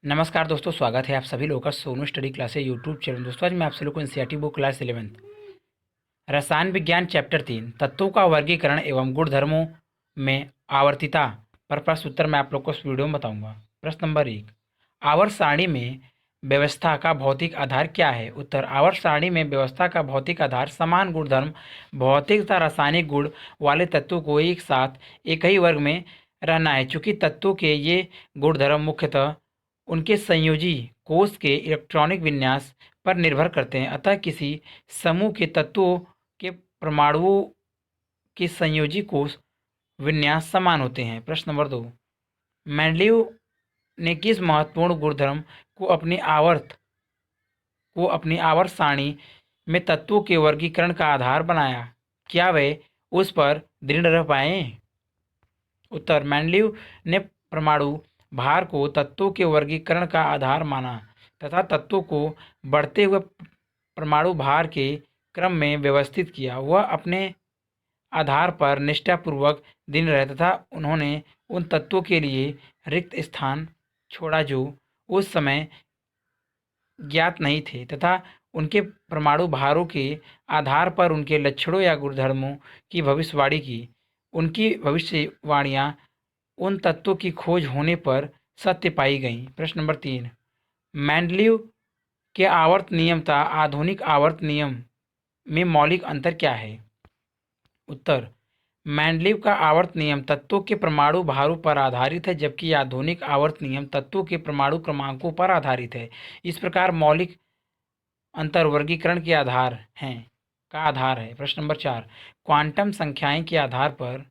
नमस्कार दोस्तों, स्वागत है आप सभी लोगों का Sonu study classes YouTube channel. दोस्तों आज मैं आप सभी लोगों को एनसीईआरटी बुक क्लास 11 रसायन विज्ञान चैप्टर 3 तत्वों का वर्गीकरण एवं गुणधर्मों में आवर्तिता पर प्रश्न उत्तर मैं आप लोग को इस वीडियो में बताऊंगा। प्रश्न नंबर 1, आवर्त सारणी में व्यवस्था का भौतिक आधार क्या है? उत्तर, आवर्त सारणी में व्यवस्था का भौतिक आधार समान गुणधर्म, भौतिक तथा रासायनिक गुण वाले तत्वों को एक साथ एक ही वर्ग में रहना है। चूंकि तत्वों के ये गुणधर्म मुख्यतः उनके संयोजी कोष के इलेक्ट्रॉनिक विन्यास पर निर्भर करते हैं, अतः किसी समूह के तत्वों के परमाणुओं के संयोजी कोष विन्यास समान होते हैं। प्रश्न नंबर 2, मेंडलीव ने किस महत्वपूर्ण गुणधर्म को अपनी आवर्त सारणी में तत्वों के वर्गीकरण का आधार बनाया? क्या वे उस पर दृढ़ रह पाए? उत्तर, मेंडलीव ने परमाणु भार को तत्वों के वर्गीकरण का आधार माना तथा तत्वों को बढ़ते हुए परमाणु भार के क्रम में व्यवस्थित किया। वह अपने आधार पर निष्ठापूर्वक दिन रहे तथा उन्होंने उन तत्वों के लिए रिक्त स्थान छोड़ा जो उस समय ज्ञात नहीं थे तथा उनके परमाणु भारों के आधार पर उनके लक्षणों या गुणधर्मों की भविष्यवाणी की। उनकी भविष्यवाणियाँ उन तत्वों की खोज होने पर सत्य पाई गईं। प्रश्न नंबर 3, मेंडलीव के आवर्त नियम तथा आधुनिक आवर्त नियम में मौलिक अंतर क्या है? उत्तर, मेंडलीव का आवर्त नियम तत्वों के परमाणु भारों पर आधारित है, जबकि आधुनिक आवर्त नियम तत्वों के परमाणु क्रमांकों पर आधारित है। इस प्रकार मौलिक अंतर वर्गीकरण के आधार है। प्रश्न नंबर 4, क्वांटम संख्याएं के आधार पर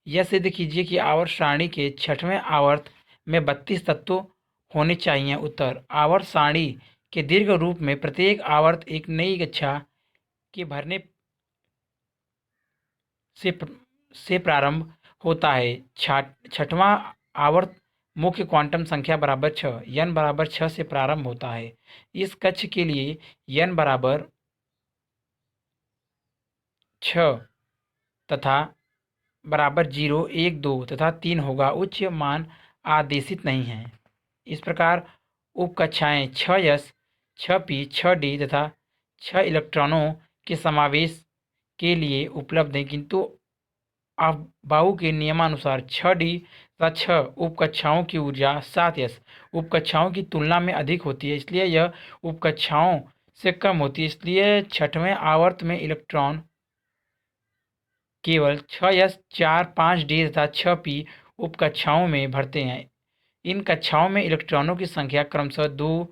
यह सिद्ध कीजिए कि आवर्त सारणी के छठवें आवर्त में 32 तत्व होने चाहिए। उत्तर, आवर्त सारणी के दीर्घ रूप में प्रत्येक आवर्त एक नई कक्षा के भरने से प्रारंभ होता है। छठवां आवर्त मुख्य क्वांटम संख्या बराबर 6 n बराबर 6 से प्रारंभ होता है। इस कक्ष के लिए n बराबर 6 तथा बराबर 0, 1, 2 तथा 3 होगा। उच्च मान आदेशित नहीं है। इस प्रकार उपकक्षाएं 6s, 6p, 6d तथा 6 इलेक्ट्रॉनों के समावेश के लिए उपलब्ध हैं, किंतु अफबाउ के नियमानुसार 6d तथा 6 उपकक्षाओं की ऊर्जा 7s उपकक्षाओं की तुलना में अधिक होती है, इसलिए यह उपकक्षाओं से कम होती है। इसलिए छठवें आवर्त में इलेक्ट्रॉन केवल 6s, 4, 5d तथा 6p उपकक्षाओं में भरते हैं। इन कक्षाओं में इलेक्ट्रॉनों की संख्या क्रमशः 2,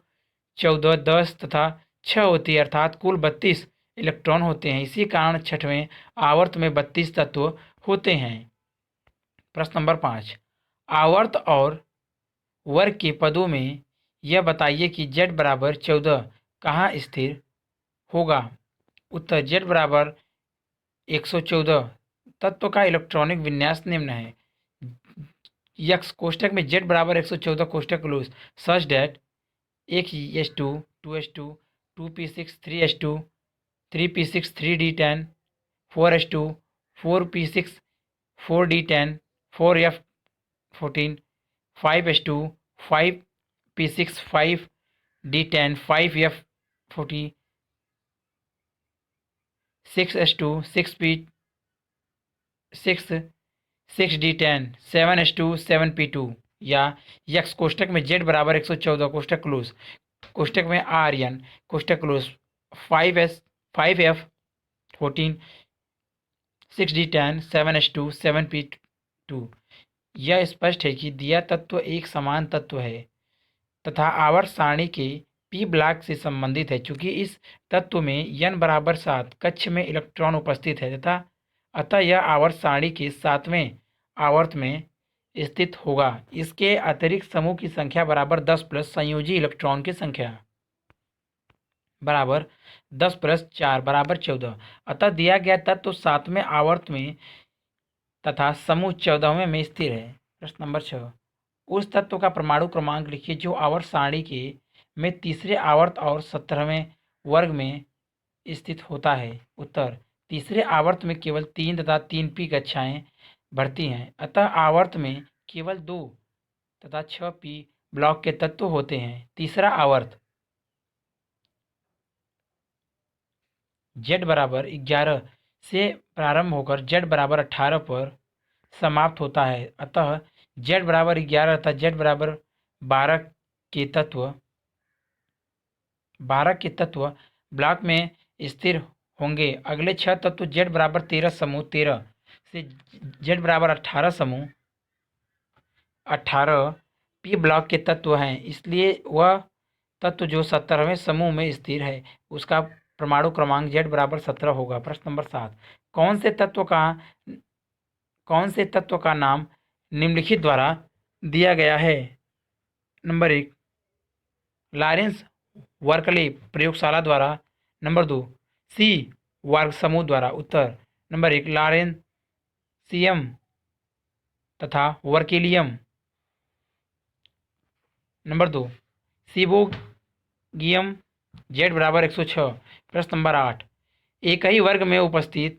14, 10 तथा 6 होती है, अर्थात कुल 32 इलेक्ट्रॉन होते हैं। इसी कारण छठवें आवर्त में 32 तत्व होते हैं। प्रश्न नंबर 5, आवर्त और वर्ग के पदों में यह बताइए कि z बराबर 14 कहाँ स्थिर होगा? उत्तर, z बराबर 114 तत्व का इलेक्ट्रॉनिक विन्यास निम्न है। यक्स कोष्टक में z बराबर 114 कोष्टक close such that 1s2, 2s2, 2p6, 3s2, 3p6, 3d10, 4s2, 4p6, 4d10, 4f14, 5s2, 5p6, 5d10, 5f40, 6s2, 6p6, 6d10, 7s2, 7p2 या यक्स कोष्टक में z बराबर 114 कोष्टक क्लोज कोष्टक में rn कोष्टक close 5s 5f14 6d10 7s2 7p2। यह स्पष्ट है कि दिया तत्व एक समान तत्व है तथा आवर्त सारणी के p ब्लॉक से संबंधित है। चूंकि इस तत्व में n बराबर 7 कक्ष में इलेक्ट्रॉन उपस्थित है तथा अतः यह आवर्त सारणी के 7वें आवर्त में स्थित होगा। इसके अतिरिक्त समूह की संख्या बराबर 10 प्लस संयोजी इलेक्ट्रॉन की संख्या बराबर 10 प्लस 4 बराबर 14। अतः दिया गया तत्व 7वें आवर्त में तथा समूह 14वें में स्थिर है। प्रश्न नंबर 6, उस तत्व का परमाणु क्रमांक लिखिए जो आवर्त सारणी के में तीसरे आवर्त और 17वें वर्ग में स्थित होता है। उत्तर, तीसरे आवर्त में केवल 3 तथा 3p कक्षाएं भरती हैं, अतः आवर्त में केवल 2 तथा 6p ब्लॉक के तत्व होते हैं। तीसरा आवर्त Z बराबर 11 से प्रारंभ होकर Z बराबर 18 पर समाप्त होता है। अतः Z बराबर 11 तथा Z बराबर 12 के तत्व 12 के तत्व ब्लॉक में स्थिर होंगे। अगले 6 तत्व Z बराबर 13 समूह 13 से Z बराबर 18 समूह 18 पी ब्लॉक के तत्व हैं, इसलिए वह तत्व जो 17वें समूह में स्थिर है उसका परमाणु क्रमांक Z बराबर 17 होगा। प्रश्न नंबर 7, कौन से तत्व का नाम निम्नलिखित द्वारा दिया गया है? नंबर 1, लॉरेंस वर्कले प्रयोगशाला द्वारा। नंबर 2, सी वर्ग समूह द्वारा। उत्तर नंबर 1, लॉरेंसियम तथा वर्केलियम। नंबर 2, सिबोगियम। Z बराबर 106। प्रश्न नंबर 8, एक ही वर्ग में उपस्थित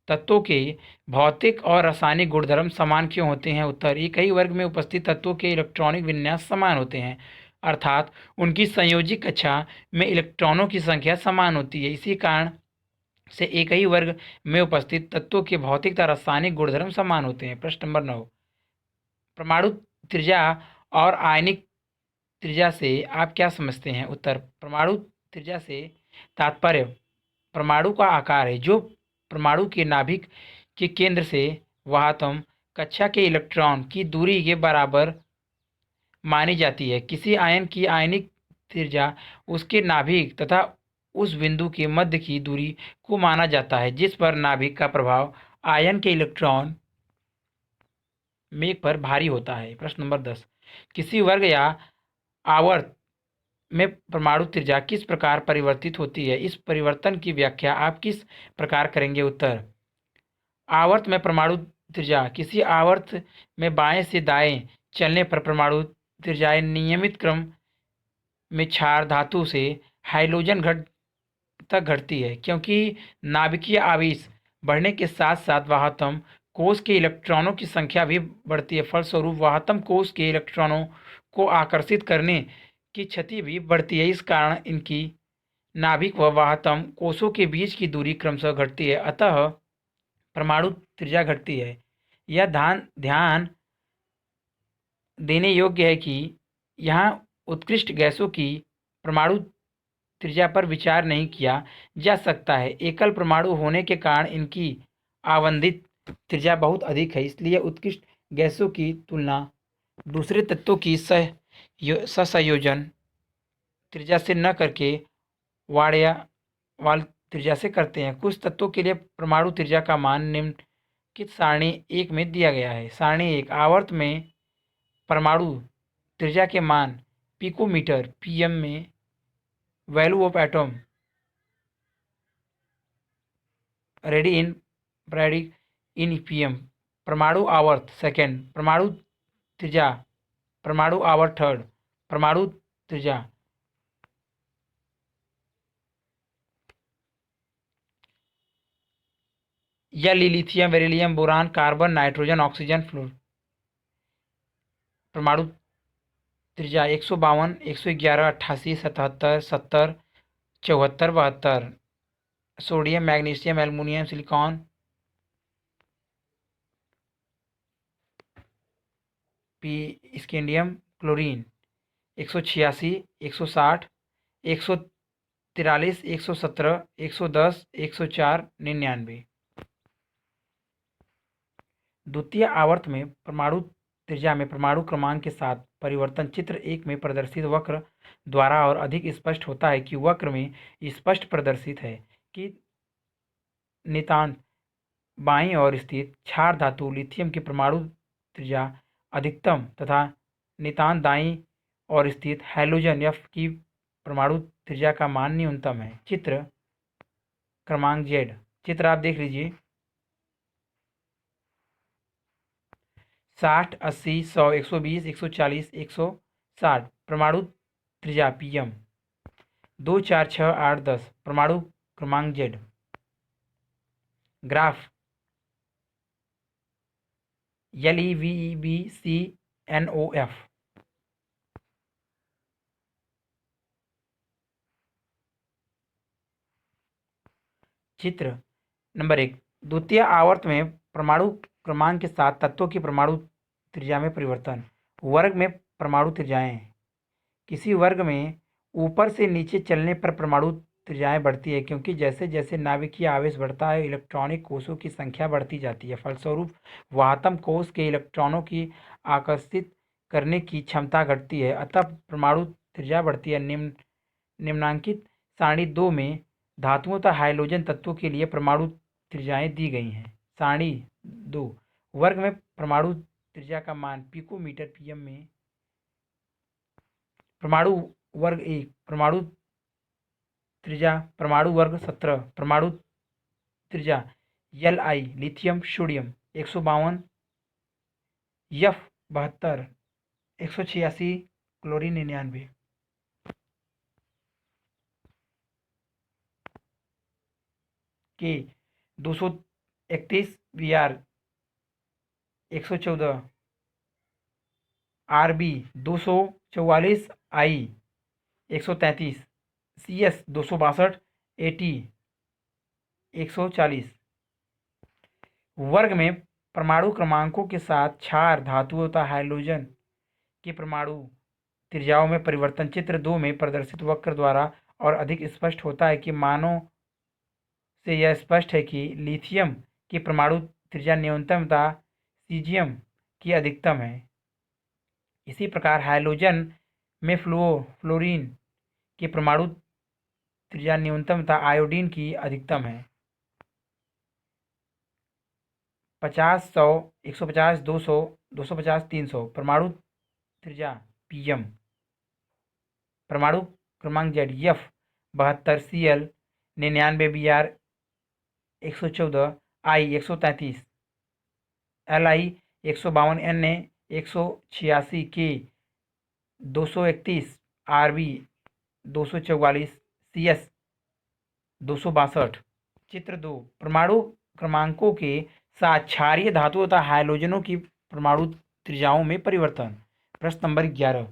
तत्वों के भौतिक और रासायनिक गुणधर्म समान क्यों होते हैं? उत्तर, एक ही वर्ग में उपस्थित तत्वों के इलेक्ट्रॉनिक विन्यास समान होते हैं, अर्थात उनकी संयोजी कक्षा में इलेक्ट्रॉनों की संख्या समान होती है। इसी कारण से एक ही वर्ग में उपस्थित तत्वों के भौतिक तथा रासायनिक गुणधर्म समान होते हैं। प्रश्न नंबर 9, परमाणु त्रिज्या और आयनिक त्रिज्या से आप क्या समझते हैं? उत्तर, परमाणु त्रिज्या से तात्पर्य परमाणु का आकार है जो परमाणु के नाभिक के केंद्र से वाहतम कक्षा के इलेक्ट्रॉन की दूरी के बराबर मानी जाती है। किसी आयन की आयनिक त्रिज्या उसके नाभिक तथा उस बिंदु के मध्य की दूरी को माना जाता है जिस पर नाभिक का प्रभाव आयन के इलेक्ट्रॉन में पर भारी होता है। प्रश्न नंबर 10, किसी वर्ग या आवर्त में परमाणु त्रिज्या किस प्रकार परिवर्तित होती है? इस परिवर्तन की व्याख्या आप किस प्रकार करेंगे? उत्तर, आवर्त में परमाणु त्रिज्या किसी आवर्त में बाएं से दाएं चलने पर परमाणु त्रिज्याएं नियमित क्रम में क्षार धातु से हाइड्रोजन तक घटती है, क्योंकि नाभिकीय आवेश बढ़ने के साथ साथ वाहतम कोष के इलेक्ट्रॉनों की संख्या भी बढ़ती है। फलस्वरूप वाहतम कोष के इलेक्ट्रॉनों को आकर्षित करने की क्षति भी बढ़ती है। इस कारण इनकी नाभिक व वाहतम कोषों के बीच की दूरी क्रमशः घटती है, अतः परमाणु त्रिज्या घटती है। यह ध्यान देने योग्य है कि यहाँ उत्कृष्ट गैसों की परमाणु त्रिज्या पर विचार नहीं किया जा सकता है। एकल परमाणु होने के कारण इनकी आवंधित त्रिज्या बहुत अधिक है, इसलिए उत्कृष्ट गैसों की तुलना दूसरे तत्वों की सहसंयोजन त्रिज्या से न करके वाल त्रिज्या से करते हैं। कुछ तत्वों के लिए परमाणु त्रिज्या का मान निम्नलिखित सारणी 1 में दिया गया है। सारणी 1, आवर्त में परमाणु त्रिज्या के मान पिकोमीटर पीएम में, value of atom ready in PM, परमाणु आवर्त सेकेंड, परमाणु त्रिज्या, परमाणु आवर्त थर्ड, परमाणु त्रिज्या। या lithium, beryllium, boron, carbon, nitrogen, oxygen, floor. परमाणु त्रिज्या 152, 111, 88, 77, 70, 74, 72। Sodium, magnesium, aluminium, silicon, scandium, chlorine. 186, 160, 143, 117, 110, 104, 99। द्वितीय आवर्त में परमाणु त्रिज्या में परमाणु क्रमांक के साथ परिवर्तन चित्र 1 में प्रदर्शित वक्र द्वारा और अधिक स्पष्ट होता है कि वक्र में स्पष्ट प्रदर्शित है कि नितांत बाईं ओर स्थित क्षार धातु लिथियम की परमाणु त्रिज्या अधिकतम तथा नितांत दाईं ओर स्थित हैलोजन F की परमाणु त्रिज्या का मान न्यूनतम है। चित्र क्रमांक Z, चित्र आप देख लीजिए। 60, 80, 100, 120, 140, 160 परमाणु त्रिज्या पीएम। 2, 4, 6, 8, 10 परमाणु क्रमांक Z। Graph LeVeBCNOF। चित्र नंबर 1, द्वितीय आवर्त में परमाणु क्रमांक के साथ तत्वों की परमाणु त्रिज्या में परिवर्तन। वर्ग में परमाणु त्रिज्याएं। किसी वर्ग में ऊपर से नीचे चलने पर परमाणु त्रिज्याएं बढ़ती है, क्योंकि जैसे जैसे नाभिकीय आवेश बढ़ता है इलेक्ट्रॉनिक कोषों की संख्या बढ़ती जाती है। फलस्वरूप वाहतम कोष के इलेक्ट्रॉनों की आकर्षित करने की क्षमता घटती है, अतः परमाणु त्रिज्या बढ़ती है। निम्नांकित सारणी 2 में धातुओं तथा हाइड्रोजन तत्वों के लिए परमाणु त्रिज्याएं दी गई हैं। सारणी 2 वर्ग में परमाणु त्रिज्या का मान पिकोमीटर पीएम में। परमाणु वर्ग 1 परमाणु त्रिज्या, परमाणु वर्ग 17 परमाणु त्रिज्या, Li lithium sodium 152, F 72, 186, chlorine 99। के 231, Br 114, Rb 244, I 133, Cs 262, At 140। वर्ग में परमाणु क्रमांकों के साथ क्षार धातुओं तथा हाइड्रोजन की परमाणु त्रिज्याओं में परिवर्तन चित्र 2 में प्रदर्शित वक्र द्वारा और अधिक स्पष्ट होता है। कि मानों से यह स्पष्ट है कि लिथियम की परमाणु त्रिज्या न्यूनतम तथा सीजियम की अधिकतम है। इसी प्रकार हाइड्रोजन में फ्लोरीन की परमाणु त्रिज्या न्यूनतम तथा आयोडीन की अधिकतम है। 50, 100, 150, 200, 250, 300 परमाणु त्रिज्या पीएम। परमाणु क्रमांक Z F 72, Cl 99, Br 114, I 133, Li 152, Na 186, K 231, Rb 244, Cs 262। चित्र 2 परमाणु क्रमांकों के साथ क्षारीय धातुओं तथा हाइड्रोजनों की परमाणु त्रिज्याओं में परिवर्तन। प्रश्न नंबर 11,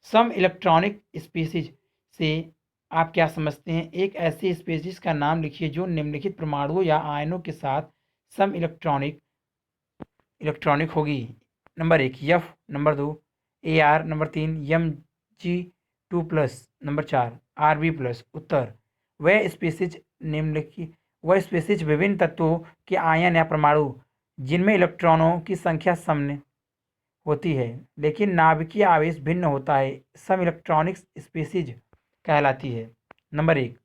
सम इलेक्ट्रॉनिक स्पीसीज से आप क्या समझते हैं? एक ऐसी स्पीसीज का नाम लिखिए जो निम्नलिखित परमाणुओं या आयनों के साथ सम इलेक्ट्रॉनिक होगी। Number 1 F, number 2 Ar, number 3 Mg2+, number 4 Rb+। उत्तर वह स्पीसीज विभिन्न तत्वों के आयन या परमाणु जिनमें इलेक्ट्रॉनों की संख्या सम होती है लेकिन नाभिकीय आवेश भिन्न होता है, सम इलेक्ट्रॉनिक स्पीसीज कहलाती है। नंबर 1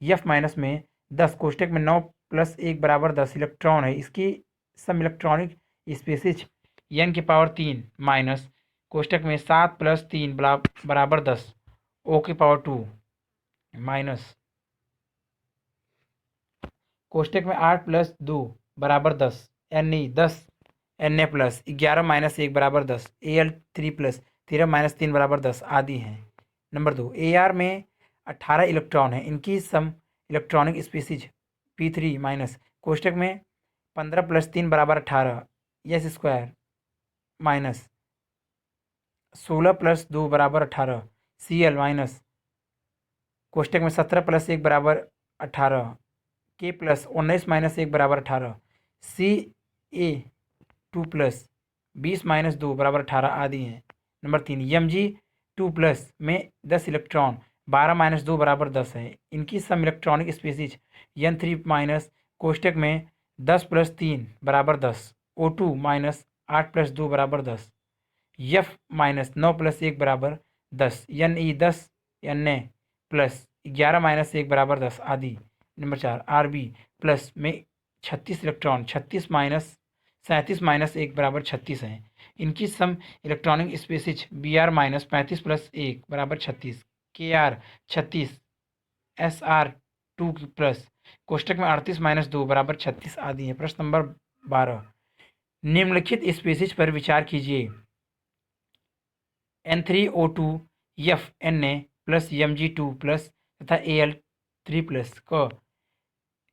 F- में 10 कोष्टक में 9 + 1 = 10 इलेक्ट्रॉन है। इसकी सम इलेक्ट्रॉनिक स्पीसीज n⁻³ माइनस कोष्टक में 7 + 3 = 10 O⁻² माइनस कोष्टक में 8 + 2 = 10 Ne 10 Na प्लस 11 - 1 = 10 Al3+ 13 - 3 = 10 आदि हैं। नंबर 2 Ar में 18 इलेक्ट्रॉन हैं। इनकी सम इलेक्ट्रॉनिक स्पीसीज P3- कोष्टक में 15 + 3 = 18 S² माइनस 16 + 2 = 18 Cl- कोष्टक में 17 + 1 = 18 K + 19 - 1 = 18 Ca2+ 20 - 2 = 18 आदि हैं। नंबर 3 Mg2+ में 10 इलेक्ट्रॉन 12 - 2 = 10 है। इनकी सम इलेक्ट्रॉनिक स्पीसीज N3- कोष्टक में 10 + 3 = 10 O2- 8 + 2 = 10 F- 9 + 1 = 10 Ne 10 Na plus 11 - 1 = 10 आदि। नंबर 4 Rb+ में 36 इलेक्ट्रॉन 36 - 37 - 1 = 36 हैं। इनकी सम electronic species Br- 35 + 1 = 36 Kr 36 Sr2+ कोष्टक में 38 - 2 = 36 आदि हैं। प्रश्न नंबर 12 निम्नलिखित स्पीसीज पर विचार कीजिए। N3O2 F Na + Mg2+ तथा Al3+ क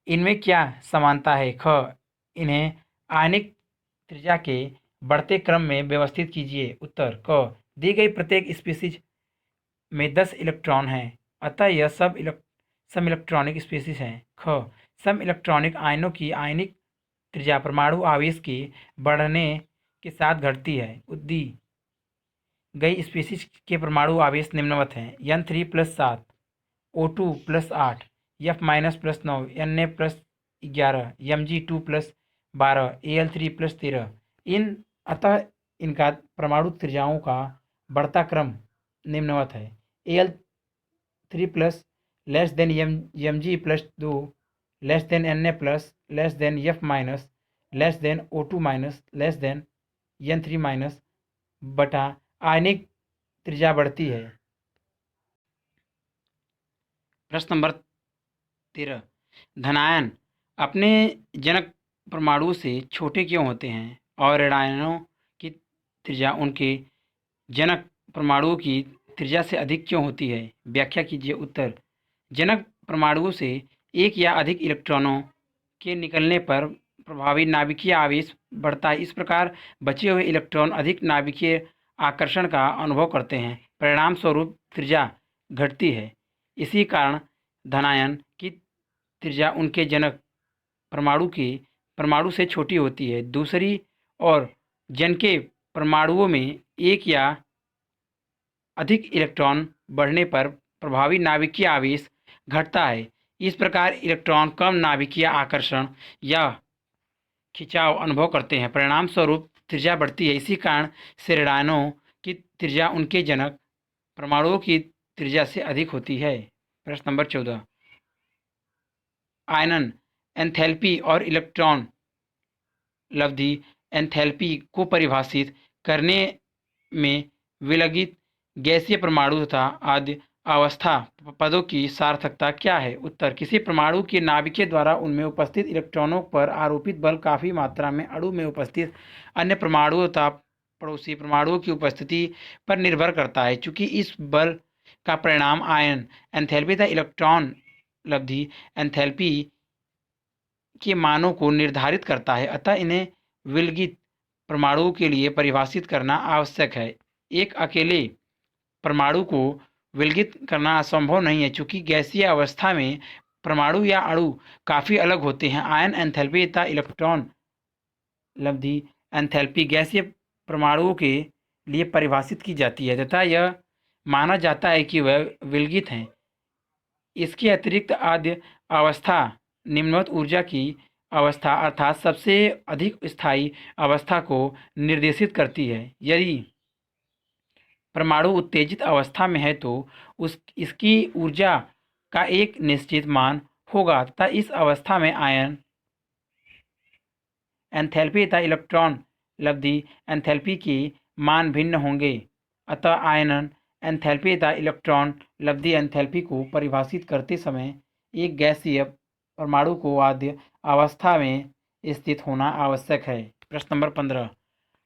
इनमें क्या समानता है? ख इन्हें आयनिक त्रिज्या के बढ़ते क्रम में व्यवस्थित कीजिए। उत्तर क दी गई प्रत्येक स्पीसीज में 10 इलेक्ट्रॉन हैं, अतः यह सम इलेक्ट्रॉनिक स्पीसीज हैं। ख सम इलेक्ट्रॉनिक आयनों की आयनिक त्रिज्या परमाणु आवेश के बढ़ने के साथ घटती है। दी गई स्पीसीज के परमाणु आवेश निम्नवत हैं: N3 + 7, O2 + 8, F- + 9, Na + 11, Mg2 + 12, Al3 + 13। अतः इनका परमाणु त्रिज्याओं का बढ़ता क्रम निम्नवत है: Al3 + Mg + 2 Na + F- O2 - N3 बटा आयनिक त्रिज्या बढ़ती है। प्रश्न नंबर 13, धनायन अपने जनक परमाणु से छोटे क्यों होते हैं और ऋणायनों की त्रिज्या उनके जनक परमाणुओं की त्रिज्या से अधिक क्यों होती है? व्याख्या कीजिए। उत्तर: जनक परमाणुओं से एक या अधिक इलेक्ट्रॉनों के निकलने पर प्रभावी नाभिकीय आवेश बढ़ता है। इस प्रकार बचे हुए इलेक्ट्रॉन अधिक नाभिकीय आकर्षण का अनुभव करते हैं, परिणाम स्वरूप त्रिज्या घटती है। इसी कारण धनायन की त्रिज्या उनके जनक परमाणु से छोटी होती है। दूसरी ओर जन के परमाणुओं में एक या अधिक इलेक्ट्रॉन बढ़ने पर प्रभावी नाभिकीय आवेश घटता है। इस प्रकार इलेक्ट्रॉन कम नाभिकीय आकर्षण या खिंचाव अनुभव करते हैं, परिणाम स्वरूप त्रिज्या बढ़ती है। इसी कारण से ऋणायनों की त्रिज्या उनके जनक परमाणुओं की त्रिज्या से अधिक होती है। प्रश्न नंबर 14, आयनन एंथैल्पी और इलेक्ट्रॉन लब्धि एंथैल्पी को परिभाषित करने में विलगित गैसीय परमाणु तथा आद्य अवस्था पदों की सार्थकता क्या है? उत्तर: किसी परमाणु के नाभिक द्वारा उनमें उपस्थित इलेक्ट्रॉनों पर आरोपित बल काफ़ी मात्रा में अणु में उपस्थित अन्य परमाणुओं तथा पड़ोसी परमाणुओं की उपस्थिति पर निर्भर करता है। चूंकि इस बल का परिणाम आयन एंथैल्पी तथा इलेक्ट्रॉन लब्धि एंथैल्पी के मानों को निर्धारित करता है, अतः इन्हें विलगित परमाणुओं के लिए परिभाषित करना आवश्यक है। एक अकेले परमाणु को विलगित करना असंभव नहीं है, चूंकि गैसीय अवस्था में परमाणु या अणु काफ़ी अलग होते हैं। आयन एंथैल्पी तथा इलेक्ट्रॉन लब्धि एंथैल्पी गैसीय परमाणुओं के लिए परिभाषित की जाती है तथा यह माना जाता है कि वह विलगित हैं। इसके अतिरिक्त आद्य अवस्था निम्नवत ऊर्जा की अवस्था अर्थात सबसे अधिक स्थायी अवस्था को निर्देशित करती है। यदि परमाणु उत्तेजित अवस्था में है तो इसकी ऊर्जा का एक निश्चित मान होगा तथा इस अवस्था में आयन एंथैल्पी तथा इलेक्ट्रॉन लब्धि एंथैल्पी के मान भिन्न होंगे। अतः आयनन एंथैल्पी तथा इलेक्ट्रॉन लब्धि एंथैल्पी को परिभाषित करते समय एक गैसीय परमाणु को आद्य अवस्था में स्थित होना आवश्यक है। प्रश्न नंबर 15,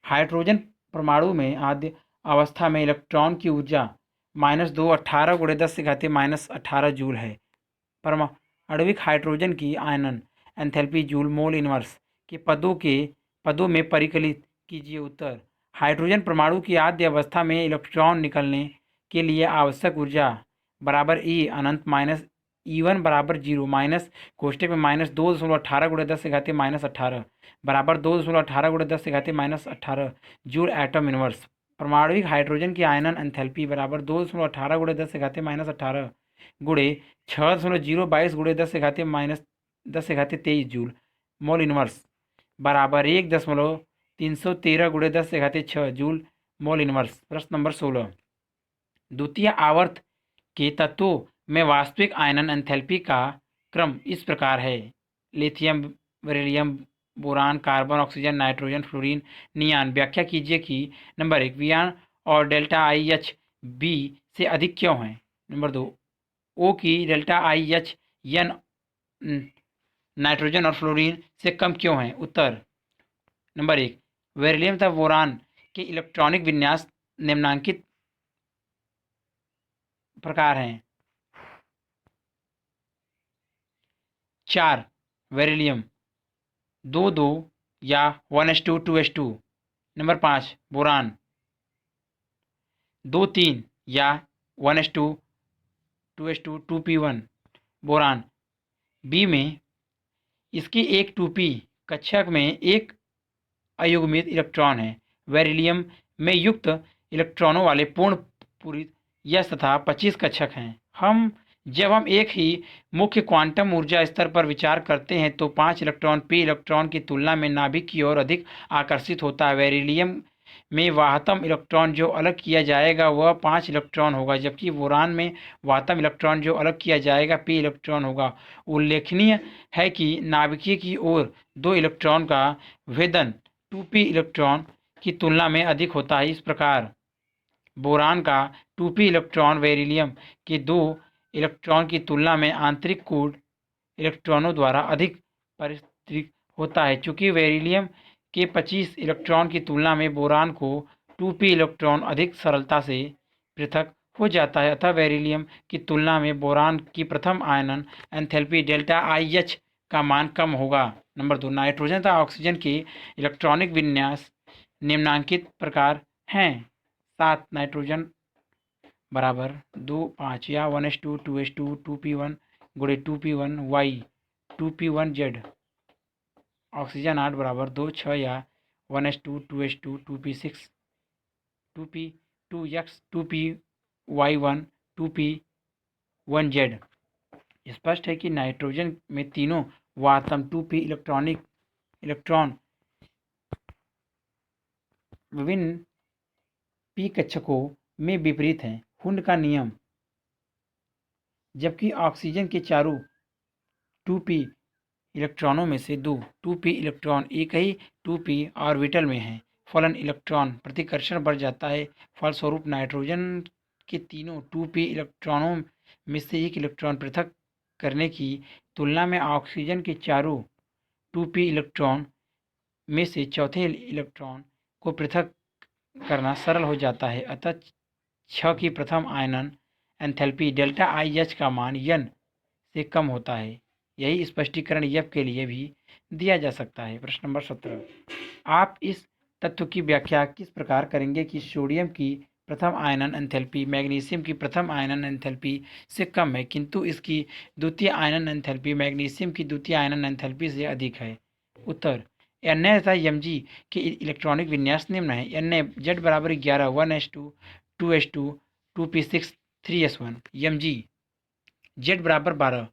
हाइड्रोजन परमाणु में आद्य अवस्था में इलेक्ट्रॉन की ऊर्जा -2 18 × 10⁻18 जूल है। परमाणविक हाइड्रोजन की आयनन एंथैल्पी जूल मोल इनवर्स के पदों में परिकलित कीजिए। उत्तर: हाइड्रोजन परमाणु की आद्य अवस्था में इलेक्ट्रॉन निकलने के लिए आवश्यक ऊर्जा बराबर E अनंत माइनस E1 बराबर 0 माइनस कोष्टक में -2.18 × 10⁻18 बराबर 2.18 × 10⁻18 जूल एटम इनवर्स। परमाणविक हाइड्रोजन की आयनन एंथैल्पी बराबर 2.18 × 10⁻18 गुणे 6.022 × 10⁻23 जूल मोल इनवर्स बराबर 1.313 × 10⁻6 जूल मोल इनवर्स। प्रश्न नंबर 16, द्वितीय आवर्त के तत्वों में वास्तविक आयनन एंथैल्पी का क्रम इस प्रकार है: lithium, beryllium, boron, carbon, oxygen, nitrogen, fluorine, neon. व्याख्या कीजिए कि नंबर 1, वियान और डेल्टा आई एच बी से अधिक क्यों है? नंबर 2, ओ की delta i H N nitrogen और फ्लोरीन से कम क्यों है? उत्तर: नंबर 1, बेरिलियम तथा बोरान के इलेक्ट्रॉनिक विन्यास निम्नलिखित प्रकार हैं: 4 बेरिलियम 2-2 या 1:2 2:2। नंबर 5 बोरान 2-3 या 1:2 2:2 2p1। बोरान बी में इसकी एक 2p कक्षक में एक अयुग्मित इलेक्ट्रॉन है। बेरिलियम में युक्त इलेक्ट्रॉनों वाले पूर्ण पूरित यस तथा 25 कक्षक हैं। जब हम एक ही मुख्य क्वांटम ऊर्जा स्तर पर विचार करते हैं तो 5 इलेक्ट्रॉन p इलेक्ट्रॉन की तुलना में नाभिक की ओर अधिक आकर्षित होता है। बेरिलियम में वाहतम इलेक्ट्रॉन जो अलग किया जाएगा वह 5 इलेक्ट्रॉन होगा, जबकि बोरान में वाहतम इलेक्ट्रॉन जो अलग किया जाएगा p इलेक्ट्रॉन होगा। उल्लेखनीय है कि नाभिकीय की ओर 2 इलेक्ट्रॉन का भेदन 2p इलेक्ट्रॉन की तुलना में अधिक होता है। इस प्रकार बोरान का 2p इलेक्ट्रॉन बेरिलियम के 2 इलेक्ट्रॉन की तुलना में आंतरिक कूट इलेक्ट्रॉनों द्वारा अधिक परिष्कृत होता है। चूंकि बेरिलियम के 25 इलेक्ट्रॉन की तुलना में बोरान को 2p इलेक्ट्रॉन अधिक सरलता से पृथक हो जाता है, अतः बेरिलियम की तुलना में बोरान की प्रथम आयनन एंथैल्पी डेल्टा IH का मान कम होगा। नंबर 2, नाइट्रोजन तथा ऑक्सीजन के इलेक्ट्रॉनिक विन्यास निम्नांकित प्रकार हैं। 7 नाइट्रोजन बराबर 2 5 या 1s2 2s2 2p1 गुणे 2p1 y 2p1 z। Oxygen 8 बराबर 2 6 या 1s2 2s2 2p6 2p2 x 2py1 2p1 z। स्पष्ट है कि नाइट्रोजन में तीनों वाहतम 2p इलेक्ट्रॉन विभिन्न p कक्षकों में विपरीत हैं। हुंड का नियम। जबकि ऑक्सीजन के चारों 2p इलेक्ट्रॉनों में से 2p इलेक्ट्रॉन एक ही 2p ऑर्बिटल में हैं, फलन इलेक्ट्रॉन प्रतिकर्षण बढ़ जाता है। फलस्वरूप नाइट्रोजन के तीनों 2p इलेक्ट्रॉनों में से एक इलेक्ट्रॉन पृथक करने की तुलना में ऑक्सीजन के चारों 2p इलेक्ट्रॉन में से चौथे इलेक्ट्रॉन को पृथक करना सरल हो जाता है। अतः 6 की प्रथम आयनन एंथैल्पी डेल्टा IH का मान n से कम होता है। यही स्पष्टीकरण F के लिए भी दिया जा सकता है। प्रश्न नंबर 17, आप इस तत्व की व्याख्या किस प्रकार करेंगे कि सोडियम की प्रथम आयनन एंथैल्पी मैग्नीशियम की प्रथम आयनन एंथैल्पी से कम है, किंतु इसकी द्वितीय आयनन एंथैल्पी मैग्नीशियम की द्वितीय आयनन एंथैल्पी से अधिक है। उत्तर, Na तथा Mg के इलेक्ट्रॉनिक विन्यास निम्न है। Na Z बराबर 11 1s2 2s2 2p6 3s1। Mg Z बराबर 12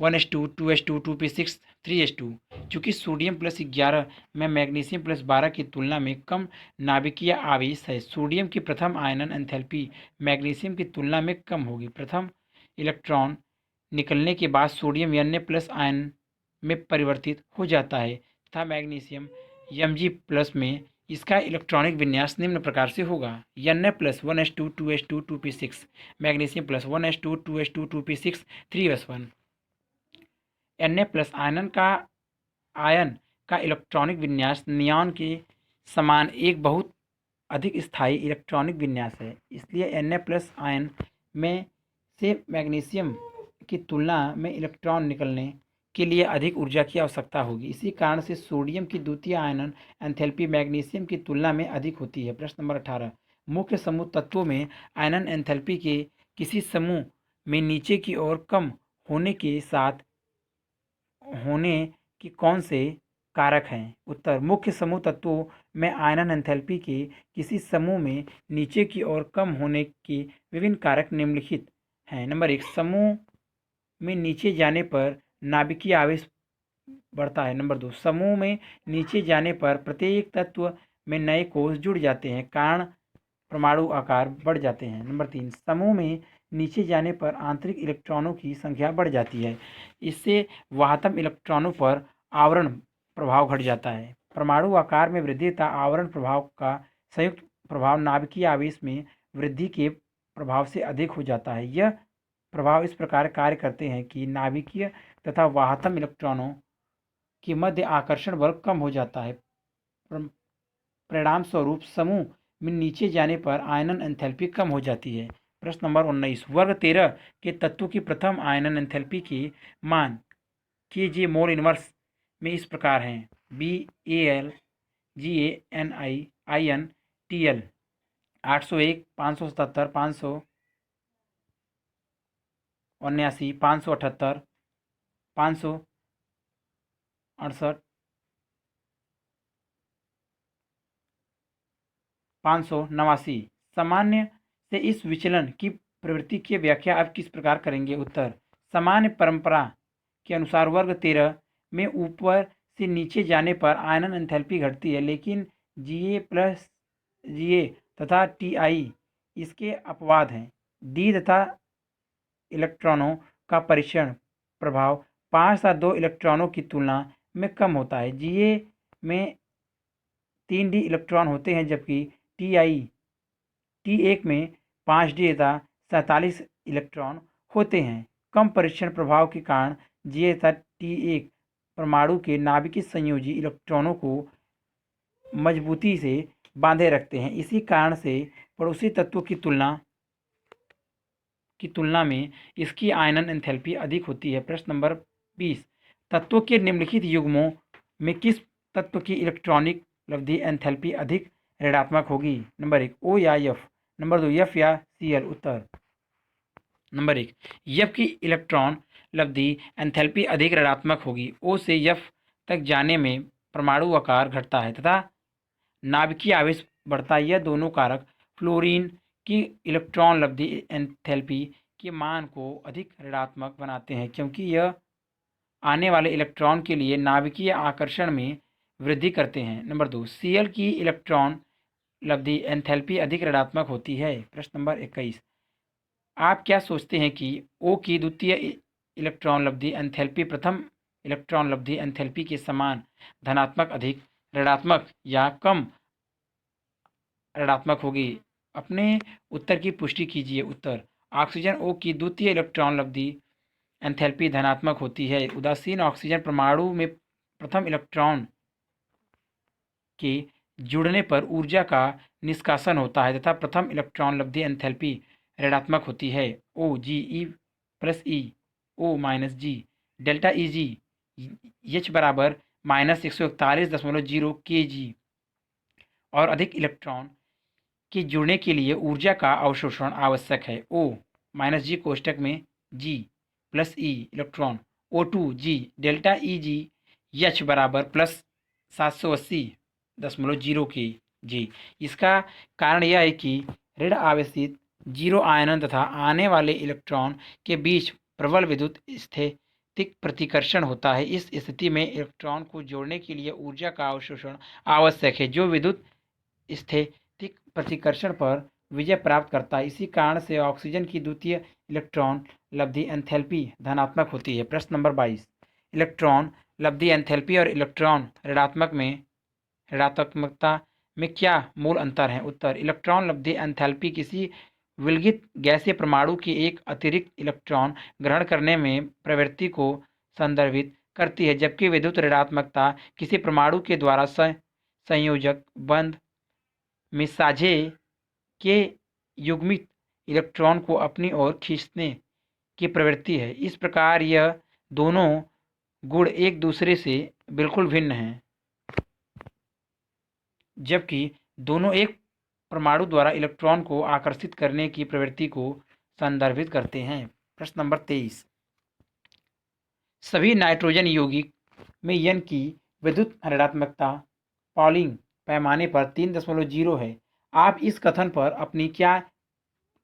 1s2 2s2 2p6 3s2। चूँकि सोडियम प्लस 11 में मैग्नीशियम प्लस 12 की तुलना में कम नाभिकीय आवेश है, सोडियम की प्रथम आयनन एंथैल्पी मैग्नीशियम की तुलना में कम होगी। प्रथम इलेक्ट्रॉन निकलने के बाद सोडियम Na प्लस आयन में परिवर्तित हो जाता है तथा मैग्नीशियम Mg प्लस में इसका इलेक्ट्रॉनिक विन्यास निम्न प्रकार से होगा। Na plus 1s2 2s2 2p6 magnesium plus 1s2 2s2 2p6 3s1। Na plus ion का इलेक्ट्रॉनिक विन्यास नियॉन के समान एक बहुत अधिक स्थायी इलेक्ट्रॉनिक विन्यास है, इसलिए Na प्लस आयन में से मैग्नीशियम की तुलना में इलेक्ट्रॉन निकलने के लिए अधिक ऊर्जा की आवश्यकता होगी। इसी कारण से सोडियम की द्वितीय आयनन एंथैल्पी मैग्नीशियम की तुलना में अधिक होती है। प्रश्न नंबर 18, मुख्य समूह तत्वों में आयनन एंथैल्पी के किसी समूह में नीचे की ओर कम होने के साथ होने के कौन से कारक हैं? उत्तर, मुख्य समूह तत्वों में आयनन एंथैल्पी के किसी समूह में नीचे की ओर कम होने के विभिन्न कारक निम्नलिखित हैं। नंबर 1, समूह में नीचे जाने पर नाभिकीय आवेश बढ़ता है। नंबर 2, समूह में नीचे जाने पर प्रत्येक तत्व में नए कोष जुड़ जाते हैं, कारण परमाणु आकार बढ़ जाते हैं। नंबर 3, समूह में नीचे जाने पर आंतरिक इलेक्ट्रॉनों की संख्या बढ़ जाती है, इससे वाहतम इलेक्ट्रॉनों पर आवरण प्रभाव घट जाता है। परमाणु आकार में वृद्धि तथा आवरण प्रभाव का संयुक्त प्रभाव नाभिकीय आवेश में वृद्धि के प्रभाव से अधिक हो जाता है। यह प्रभाव इस प्रकार कार्य करते हैं कि नाभिकीय तथा वाहतम इलेक्ट्रॉनों के मध्य आकर्षण बल कम हो जाता है। परिणाम स्वरूप समूह में नीचे जाने पर आयनन एंथैल्पी कम हो जाती है। प्रश्न नंबर 19, वर्ग 13 के तत्वों की प्रथम आयनन एंथैल्पी के मान Kj मोल इनवर्स में इस प्रकार हैं। BAl GaNi IN TL 801 577 500 79, 578, 568, 589। सामान्य से इस विचलन की प्रवृत्ति की व्याख्या आप किस प्रकार करेंगे? उत्तर, सामान्य परंपरा के अनुसार वर्ग 13 में ऊपर से नीचे जाने पर आयनन एंथैल्पी घटती है, लेकिन Ga प्लस Ga तथा Ti इसके अपवाद हैं। डी तथा इलेक्ट्रॉनों का परीक्षण प्रभाव 5 तथा 2 इलेक्ट्रॉनों की तुलना में कम होता है। Ga में 3d इलेक्ट्रॉन होते हैं, जबकि T1 में 5d तथा 47 इलेक्ट्रॉन होते हैं। कम परीक्षण प्रभाव के कारण Ga तथा T1 परमाणु के नाभिकीय संयोजी इलेक्ट्रॉनों को मजबूती से बांधे रखते हैं। इसी कारण से पड़ोसी तत्वों की तुलना में इसकी आयनन एंथैल्पी अधिक होती है। प्रश्न नंबर 20, तत्वों के निम्नलिखित युग्मों में किस तत्व की इलेक्ट्रॉनिक लब्धि एंथैल्पी अधिक ऋणात्मक होगी? नंबर 1, O या F। नंबर 2, F या Cl। उत्तर, नंबर 1, F की इलेक्ट्रॉन लब्धि एंथैल्पी अधिक ऋणात्मक होगी। O से F तक जाने में परमाणु आकार घटता है तथा नाभिकीय आवेश बढ़ता है। यह दोनों कारक फ्लोरीन की इलेक्ट्रॉन लब्धि एंथैल्पी के मान को अधिक ऋणात्मक बनाते हैं, क्योंकि यह आने वाले इलेक्ट्रॉन के लिए नाभिकीय आकर्षण में वृद्धि करते हैं। नंबर 2, Cl की इलेक्ट्रॉन लब्धि एंथैल्पी अधिक ऋणात्मक होती है। प्रश्न नंबर 21, आप क्या सोचते हैं कि O की द्वितीय इलेक्ट्रॉन लब्धि एंथैल्पी प्रथम इलेक्ट्रॉन लब्धि एंथैल्पी के समान धनात्मक, अधिक ऋणात्मक या कम ऋणात्मक होगी? अपने उत्तर की पुष्टि कीजिए। उत्तर, ऑक्सीजन O की द्वितीय इलेक्ट्रॉन लब्धि एंथैल्पी धनात्मक होती है। उदासीन ऑक्सीजन परमाणु में प्रथम इलेक्ट्रॉन के जुड़ने पर ऊर्जा का निष्कासन होता है तथा प्रथम इलेक्ट्रॉन लब्धि एंथैल्पी ऋणात्मक होती है। O G E plus E O minus G delta Eg H बराबर -141.0 kg और अधिक इलेक्ट्रॉन के जुड़ने के लिए ऊर्जा का अवशोषण आवश्यक है। O माइनस जी कोष्टक में G plus E electron O2 G delta Eg H बराबर प्लस 780.0 kg। इसका कारण यह है कि ऋण आवेशित 0 आयनन तथा आने वाले इलेक्ट्रॉन के बीच प्रबल विद्युत स्थैतिक प्रतिकर्षण होता है। इस स्थिति में इलेक्ट्रॉन को जोड़ने के लिए ऊर्जा का अवशोषण आवश्यक है, जो विद्युत स्थैतिक प्रतिकर्षण पर विजय प्राप्त करता है। इसी कारण से ऑक्सीजन की द्वितीय इलेक्ट्रॉन लब्धि एंथैल्पी धनात्मक होती है। प्रश्न नंबर 22, इलेक्ट्रॉन लब्धि एंथैल्पी और इलेक्ट्रॉन ऋणात्मकता में क्या मूल अंतर है? उत्तर, इलेक्ट्रॉन लब्धि एंथैल्पी किसी विलगित गैसीय परमाणु की एक अतिरिक्त इलेक्ट्रॉन ग्रहण करने में प्रवृत्ति को संदर्भित करती है, जबकि विद्युत ऋणात्मकता किसी परमाणु के द्वारा संयोजक बंध में साझे के युग्मित इलेक्ट्रॉन को अपनी ओर खींचने की प्रवृत्ति है। इस प्रकार यह दोनों गुण एक दूसरे से बिल्कुल भिन्न हैं, जबकि दोनों एक परमाणु द्वारा इलेक्ट्रॉन को आकर्षित करने की प्रवृत्ति को संदर्भित करते हैं। प्रश्न नंबर 23, सभी नाइट्रोजन यौगिक में N की विद्युत ऋणात्मकता पॉलिंग पैमाने पर 3.0 है। आप इस कथन पर अपनी क्या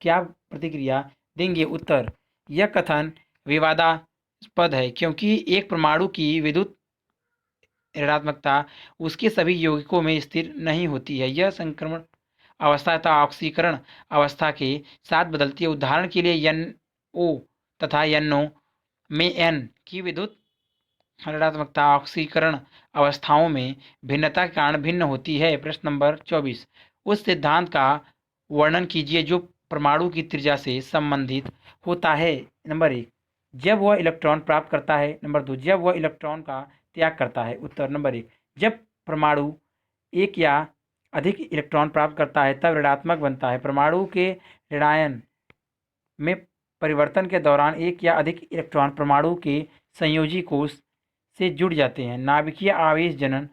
प्रतिक्रिया देंगे? उत्तर, यह कथन विवादास्पद है, क्योंकि एक परमाणु की विद्युत ऋणात्मकता उसके सभी यौगिकों में स्थिर नहीं होती है। यह संक्रमण अवस्था तथा ऑक्सीकरण अवस्था के साथ बदलती है। उदाहरण के लिए NO तथा NO में N की विद्युत ऋणात्मकता ऑक्सीकरण अवस्थाओं में भिन्नता के कारण भिन्न होती है। प्रश्न नंबर 24, उस सिद्धांत का वर्णन कीजिए जो परमाणु की त्रिज्या से संबंधित होता है। नंबर 1, जब वह इलेक्ट्रॉन प्राप्त करता है। नंबर 2, जब वह इलेक्ट्रॉन का त्याग करता है। उत्तर, नंबर 1, जब परमाणु एक या अधिक इलेक्ट्रॉन प्राप्त करता है तब ऋणात्मक बनता है। परमाणु के ऋणायन में परिवर्तन के दौरान एक या अधिक इलेक्ट्रॉन परमाणु के संयोजी कोष से जुड़ जाते हैं। नाभिकीय आवेश जनन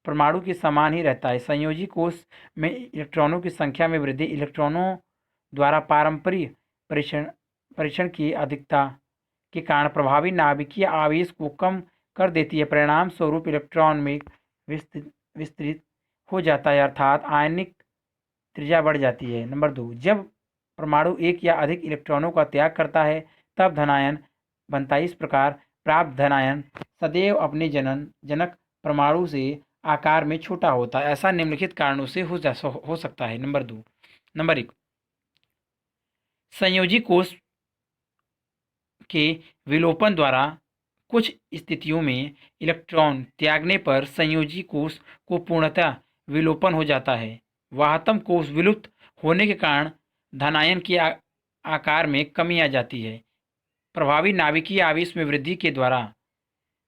परमाणु के समान ही रहता है। संयोजी कोष में इलेक्ट्रॉनों की संख्या में वृद्धि इलेक्ट्रॉनों द्वारा पारंपरिक परीक्षण की अधिकता के कारण प्रभावी नाभिकीय आवेश को कम कर देती है। परिणाम स्वरूप इलेक्ट्रॉन में विस्तृत हो जाता है, अर्थात आयनिक त्रिज्या बढ़ जाती है। नंबर 2, जब परमाणु एक या अधिक इलेक्ट्रॉनों का त्याग करता है तब धनायन बनता है। इस प्रकार प्राप्त धनायन सदैव अपने जनक परमाणु से आकार में छोटा होता है। ऐसा निम्नलिखित कारणों से हो सकता है। नंबर 1, संयोजी कोष के विलोपन द्वारा कुछ स्थितियों में इलेक्ट्रॉन त्यागने पर संयोजी कोष को पूर्णतः विलोपन हो जाता है। वाहतम कोष विलुप्त होने के कारण धनायन के आकार में कमी आ जाती है। प्रभावी नाभिकीय आवेश में वृद्धि के द्वारा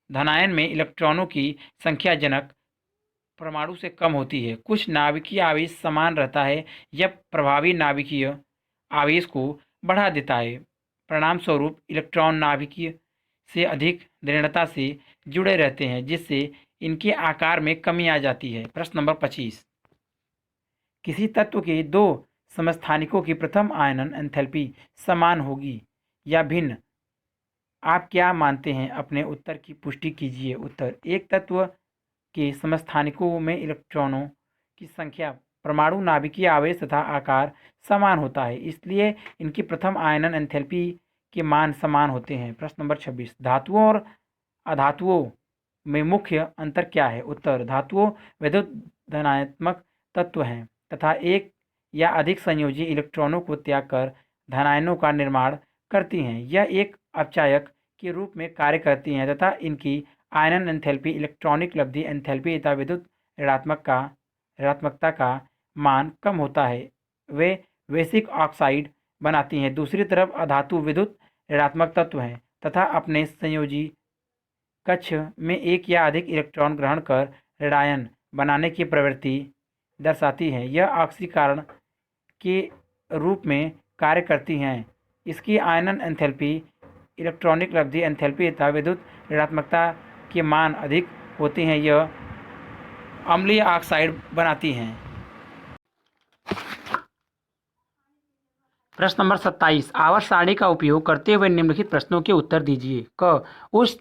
धनायन में इलेक्ट्रॉनों की संख्या जनक परमाणु से कम होती है। कुछ नाभिकीय आवेश समान रहता है, यह प्रभावी नाभिकीय आवेश को बढ़ा देता है। परिणाम स्वरूप इलेक्ट्रॉन नाभिकीय से अधिक दृढ़ता से जुड़े रहते हैं, जिससे इनके आकार में कमी आ जाती है। प्रश्न नंबर 25, किसी तत्व के दो समस्थानिकों की प्रथम आयनन एंथैल्पी समान होगी या भिन्न? आप क्या मानते हैं? अपने उत्तर की पुष्टि कीजिए। उत्तर, एक तत्व के समस्थानिकों में इलेक्ट्रॉनों की संख्या, परमाणु नाभिकीय आवेश तथा आकार समान होता है, इसलिए इनकी प्रथम आयनन एंथैल्पी के मान समान होते हैं। प्रश्न नंबर 26, धातुओं और अधातुओं में मुख्य अंतर क्या है? उत्तर, धातुओं विद्युत धनात्मक तत्व हैं तथा एक या अधिक संयोजी इलेक्ट्रॉनों को त्याग कर धनायनों का निर्माण करती हैं। यह एक अपचायक के रूप में कार्य करती हैं तथा इनकी आयनन एंथैल्पी, इलेक्ट्रॉनिक लब्धि एंथैल्पी तथा विद्युत ऋणात्मकता का मान कम होता है। वे वैश्विक ऑक्साइड बनाती हैं। दूसरी तरफ अधातु विद्युत ऋणात्मक तत्व हैं तथा अपने संयोजी कक्ष में एक या अधिक इलेक्ट्रॉन ग्रहण कर ऋणायन बनाने की प्रवृत्ति दर्शाती हैं। यह ऑक्सीकरण के रूप में कार्य करती हैं। इसकी आयनन एंथैल्पी, इलेक्ट्रॉनिक लब्धि एंथैल्पी तथा विद्युत ऋणात्मकता के मान अधिक होते हैं। यह अम्लीय ऑक्साइड बनाती हैं। प्रश्न नंबर 27, आवर्त सारणी का उपयोग करते हुए निम्नलिखित प्रश्नों के उत्तर दीजिए। क, उस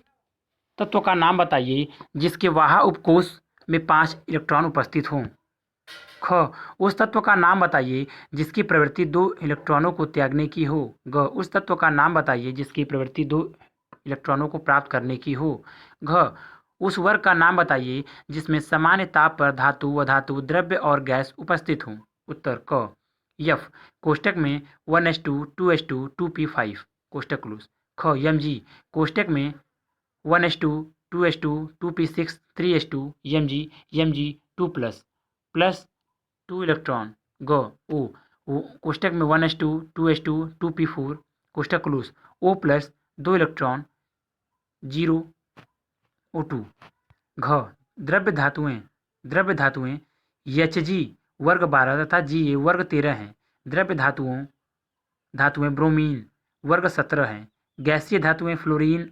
तत्व का नाम बताइए जिसके वाह उपकोष में 5 इलेक्ट्रॉन उपस्थित हों। ख, उस तत्व का नाम बताइए जिसकी प्रवृत्ति 2 इलेक्ट्रॉनों को त्यागने की हो। ग, उस तत्व का नाम बताइए जिसकी प्रवृत्ति 2 इलेक्ट्रॉनों को प्राप्त करने की हो। घ, उस वर्ग का नाम बताइए जिसमें सामान्य ताप पर धातु, अधातु, द्रव्य और गैस उपस्थित हों। उत्तर क, यफ कोष्टक में 1s2 2s2 2p5 कोष्टक क्लोज। ख, mg कोष्टक में 1s2 2s2 2p6 3s2 mg mg 2 plus 2 electron. ग, ओ कोष्टक में 1s2 2s2 2p4 कोष्टक close, O plus 2 electron 0 O2। घ, द्रव्य धातुएं Hg वर्ग 12 तथा Ga वर्ग 13 हैं। द्रव्य धातुएं ब्रोमीन वर्ग 17 हैं। गैसीय धातुएं फ्लोरीन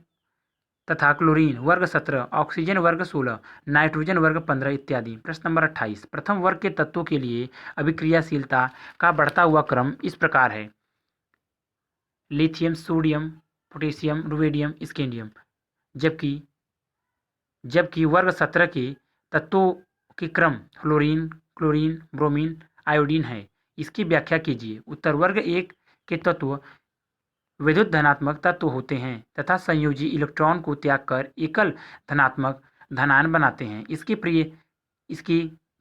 तथा क्लोरीन वर्ग 17, ऑक्सीजन वर्ग 16, नाइट्रोजन वर्ग 15 इत्यादि। प्रश्न नंबर 28, प्रथम वर्ग के तत्वों के लिए अभिक्रियाशीलता का बढ़ता हुआ क्रम इस प्रकार है: lithium, sodium, potassium, rubidium, scandium. जबकि वर्ग 17 के तत्वों के क्रम फ्लोरीन, क्लोरीन, ब्रोमीन, आयोडीन है। इसकी व्याख्या कीजिए। उत्तर, वर्ग 1 के तत्व विद्युत धनात्मक तत्व होते हैं तथा संयोजी इलेक्ट्रॉन को त्याग कर एकल धनात्मक धनायन बनाते हैं। इसकी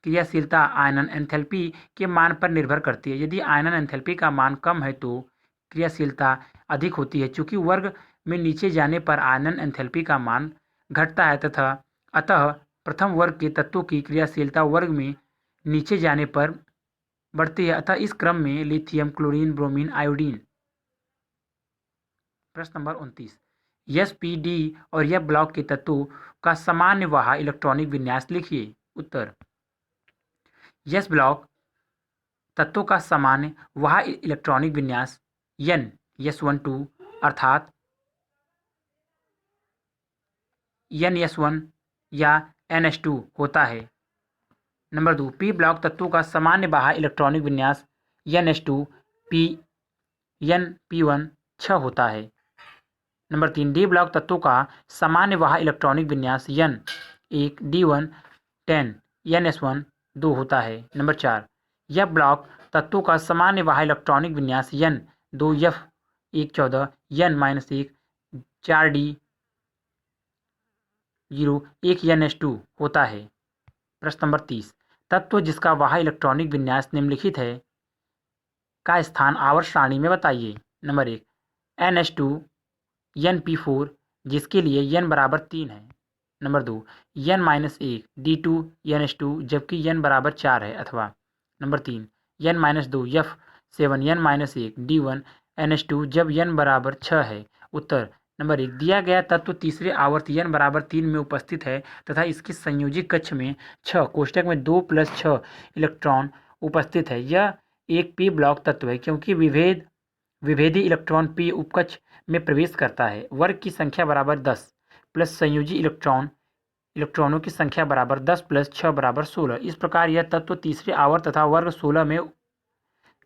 क्रियाशीलता आयनन एंथैल्पी के मान पर निर्भर करती है। यदि आयनन एंथैल्पी का मान कम है तो क्रियाशीलता अधिक होती है। चूंकि वर्ग में नीचे जाने पर आयनन एंथैल्पी का मान घटता है तथा अतः प्रथम वर्ग के तत्वों की क्रियाशीलता वर्ग में नीचे जाने पर बढ़ती है। अतः इस क्रम में लिथियम, क्लोरीन, ब्रोमीन, आयोडीन। प्रश्न नंबर 29, एस, पी, डी और एफ ब्लॉक के तत्वों का सामान्य वाह इलेक्ट्रॉनिक विन्यास लिखिए। उत्तर, एस ब्लॉक तत्वों का सामान्य वाह इलेक्ट्रॉनिक विन्यास NS12 अर्थात NS1 या NS2 होता है। नंबर 2, पी ब्लॉक तत्वों का सामान्य वाह इलेक्ट्रॉनिक विन्यास NS2 P Np1 6 होता है। नंबर 3, डी ब्लॉक तत्वों का सामान्य वाह इलेक्ट्रॉनिक विन्यास N 1 D1 10 NS1 2 होता है। नंबर 4, F ब्लॉक तत्वों का सामान्य वाह इलेक्ट्रॉनिक विन्यास N 2 F 1 14 N-1 4 D 0 1 NS2 होता है। प्रश्न नंबर 30, तत्व जिसका वाह इलेक्ट्रॉनिक विन्यास निम्नलिखित है का स्थान आवर्त सारणी में बताइए। नंबर 1, NH2 NP4 जिसके लिए N बराबर 3 है। नंबर 2, N-1 D2 NH2 जबकि N बराबर 4 है। अथवा number 3, N-2 F7 N-1 D1 NH2 जब N बराबर 6 है। उत्तर नंबर 1, दिया गया तत्व तीसरे आवर्त N बराबर 3 में उपस्थित है तथा इसके संयोजी कक्ष में 6 कोष्ठक में 2 + 6 इलेक्ट्रॉन उपस्थित है। यह एक p ब्लॉक तत्व है क्योंकि विभेदी इलेक्ट्रॉन p उपकक्ष में प्रवेश करता है। वर्ग की संख्या बराबर 10 प्लस संयोजी इलेक्ट्रॉनों की संख्या बराबर 10 + 6 बराबर 16। इस प्रकार यह तत्व तीसरे आवर्त तथा वर्ग 16 में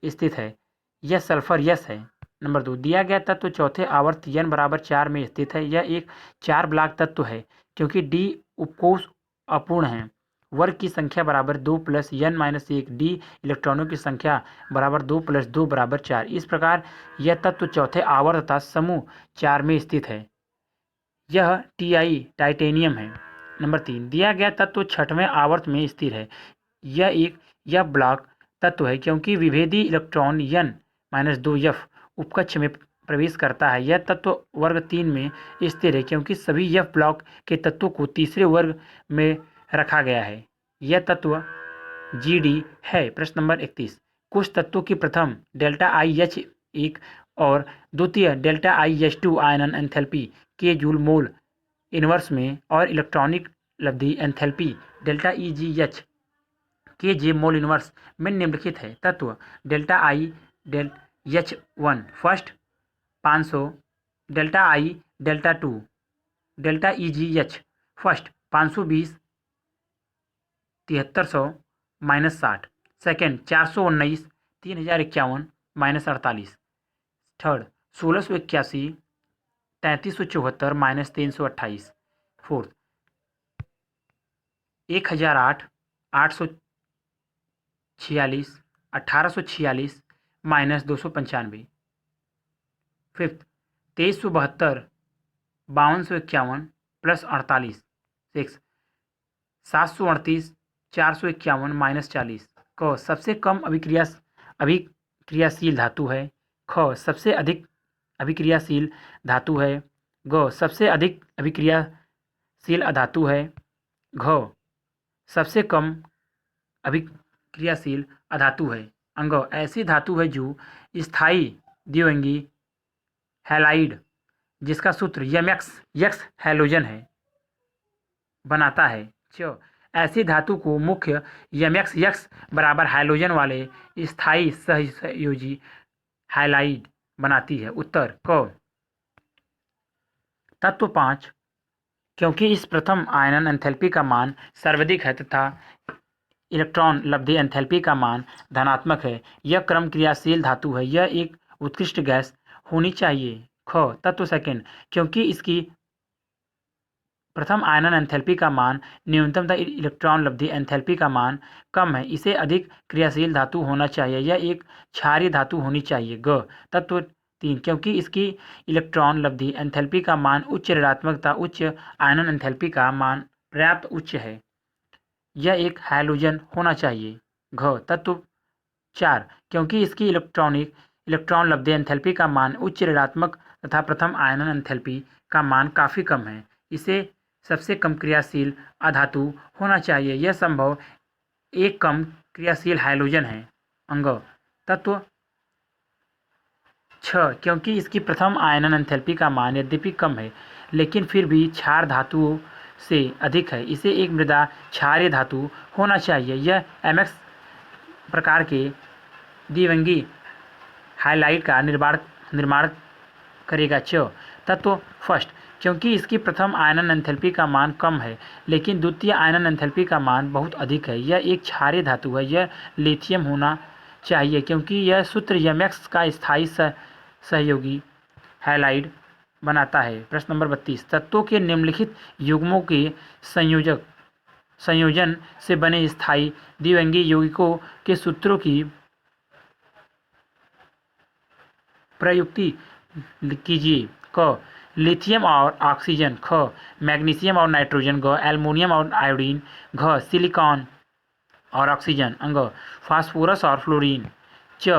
स्थित है। यह सल्फर यस है। नंबर 2, दिया गया तत्व चौथे आवर्त N बराबर 4 में स्थित है। यह एक 4 ब्लॉक तत्व है क्योंकि D उपकोष अपूर्ण है। वर्ग की संख्या बराबर 2 + N-1 D इलेक्ट्रॉनों की संख्या बराबर 2 + 2 बराबर 4। इस प्रकार यह तत्व चौथे आवर्त तथा समूह 4 में स्थित है। यह Ti टाइटेनियम है। नंबर 3, दिया गया तत्व छठवें आवर्त में स्थिर है। यह एक F ब्लॉक तत्व है क्योंकि विभेदी इलेक्ट्रॉन N-2 F उपकक्ष में प्रवेश करता है। यह तत्व वर्ग 3 में स्थिर है क्योंकि सभी F ब्लॉक के तत्वों को तीसरे वर्ग में रखा गया है। यह तत्व GD है। प्रश्न नंबर 31, कुछ तत्वों की प्रथम ΔiH1 और द्वितीय ΔiH2 आयनन एंथैल्पी के जूल मोल इनवर्स में और इलेक्ट्रॉनिक लब्धि एंथैल्पी ΔEgH के जे मोल इनवर्स में निम्नलिखित है। तत्व ΔiH1 first 500 ΔI2 ΔEgH first 520 7300 -60 second 419 3051 -48 third 1681 3374 -328 fourth 1008 846 1846 -295 fifth 2372 5251 +48 six 738 451 -40 क सबसे कम अभिक्रियाशील धातु है। ख सबसे अधिक अभिक्रियाशील धातु है। ग सबसे अधिक अभिक्रियाशील अधातु है। घ सबसे कम अभिक्रियाशील अधातु है। अंग ऐसी धातु है जो स्थायी द्विअंगी हैलाइड जिसका सूत्र MX हैलोजन है बनाता है। च ऐसी धातु को मुख्य MX बराबर हैलोजन वाले स्थायी सहसंयोजी हैलाइड बनाती है। उत्तर क तत्व 5, क्योंकि इस प्रथम आयनन एंथैल्पी का मान सर्वाधिक है तथा इलेक्ट्रॉन लब्धि एंथैल्पी का मान धनात्मक है, यह क्रम क्रियाशील धातु है। यह एक उत्कृष्ट गैस होनी चाहिए। ख तत्व सेकंड, क्योंकि इसकी प्रथम आयनन एंथैल्पी का मान न्यूनतम तथा इलेक्ट्रॉन लब्धि एंथैल्पी का मान कम है, इसे अधिक क्रियाशील धातु होना चाहिए। यह एक क्षारीय धातु होनी चाहिए। ग तत्व 3, क्योंकि इसकी इलेक्ट्रॉन लब्धि एंथैल्पी का मान उच्च ऋणात्मक तथा उच्च आयनन एंथैल्पी का मान पर्याप्त उच्च है, यह एक हैलोजन होना चाहिए। घ तत्व 4, क्योंकि इसकी इलेक्ट्रॉन लब्धि एंथैल्पी का मान उच्च ऋणात्मक तथा प्रथम आयनन एंथैल्पी का मान काफ़ी कम है, इसे सबसे कम क्रियाशील अधातु होना चाहिए। यह संभव एक कम क्रियाशील हैलोजन है। अंग तत्व 6, क्योंकि इसकी प्रथम आयनन एंथैल्पी का मान यद्यपि कम है लेकिन फिर भी क्षार धातुओं से अधिक है, इसे एक मृदा क्षारीय धातु होना चाहिए। यह MX प्रकार के द्विअंगी हाइलाइट का निर्माण करेगा। च तत्व फर्स्ट, क्योंकि इसकी प्रथम आयनन एंथैल्पी का मान कम है लेकिन द्वितीय आयनन एंथैल्पी का मान बहुत अधिक है, यह एक क्षारीय धातु है। यह लिथियम होना चाहिए क्योंकि यह सूत्र MX का स्थायी सहयोगी हैलाइड बनाता है। प्रश्न नंबर 32, तत्वों के निम्नलिखित युग्मों के संयोजन से बने स्थायी द्विअंगी यौगिकों के सूत्रों की प्रयुक्ति कीजिए। क लिथियम और ऑक्सीजन, ख मैग्नीशियम और नाइट्रोजन, ग एल्युमिनियम और आयोडीन, घ सिलिकॉन और ऑक्सीजन, अंग फास्फोरस और फ्लोरीन, च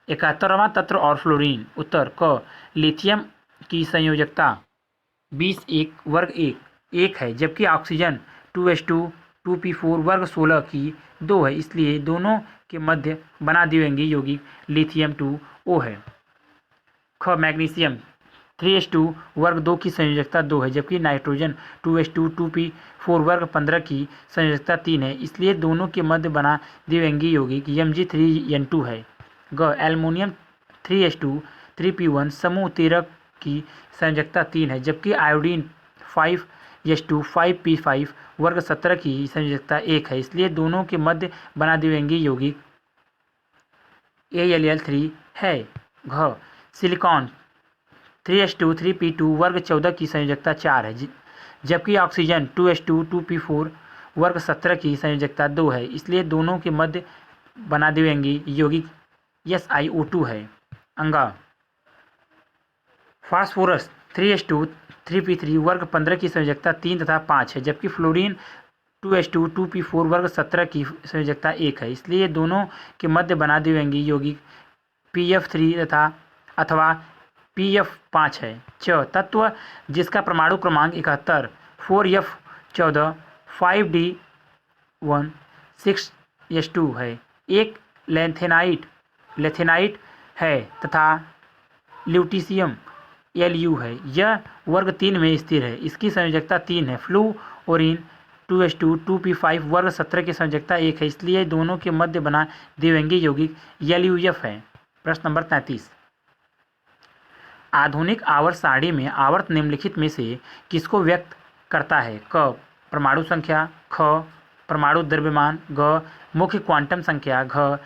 71वां तत्व और फ्लोरीन। उत्तर क लिथियम की संयोजकता 20 वर्ग 1 है, जबकि ऑक्सीजन 2s2 2p4 वर्ग 16 की 2 है, इसलिए दोनों के मध्य बना द्विअंगी यौगिक लिथियम 2O है। ख मैग्नीशियम 3s2 वर्ग 2 की संयोजकता 2 है, जबकि नाइट्रोजन 2s2 2p4 वर्ग 15 की संयोजकता 3 है, इसलिए दोनों के मध्य बना द्विअंगी यौगिक Mg3n2 है। ग एल्युमिनियम 3s2 3p1 समूह 13 की संयोजकता 3 है, जबकि आयोडीन 5s2 5p5 वर्ग 17 की संयोजकता 1 है, इसलिए दोनों के मध्य बना द्विअंगी यौगिक Al3 है। घ सिलिकॉन 3s2 3p2 वर्ग 14 की संयोजकता 4 है, जबकि ऑक्सीजन 2s2 2p4 वर्ग 17 की संयोजकता 2 है, इसलिए दोनों के मध्य बना द्विअंगी यौगिक SiO2 है। अंगा फास्फोरस 3s2 3p3 वर्ग 15 की संयोजकता 3 तथा 5 है, जबकि फ्लोरीन 2s2 2p4 वर्ग 17 की संयोजकता 1 है, इसलिए दोनों के मध्य बना द्विअंगी यौगिक pf3 तथा अथवा pf5 है। च तत्व जिसका परमाणु क्रमांक 71 4f14 5d1 6s2 है, एक लेथेनाइट है तथा ल्यूटीशियम Lu है। यह वर्ग 3 में स्थिर है, इसकी संयोजकता 3 है। फ्लूओरीन 2s2 2p5 वर्ग 17 की संयोजकता 1 है, इसलिए दोनों के मध्य बना द्विअंगी यौगिक LuF है। प्रश्न नंबर 33, आधुनिक आवर्त सारणी में आवर्त निम्नलिखित में से किसको व्यक्त करता है? क परमाणु संख्या, ख परमाणु द्रव्यमान, ग मुख्य क्वांटम संख्या, घ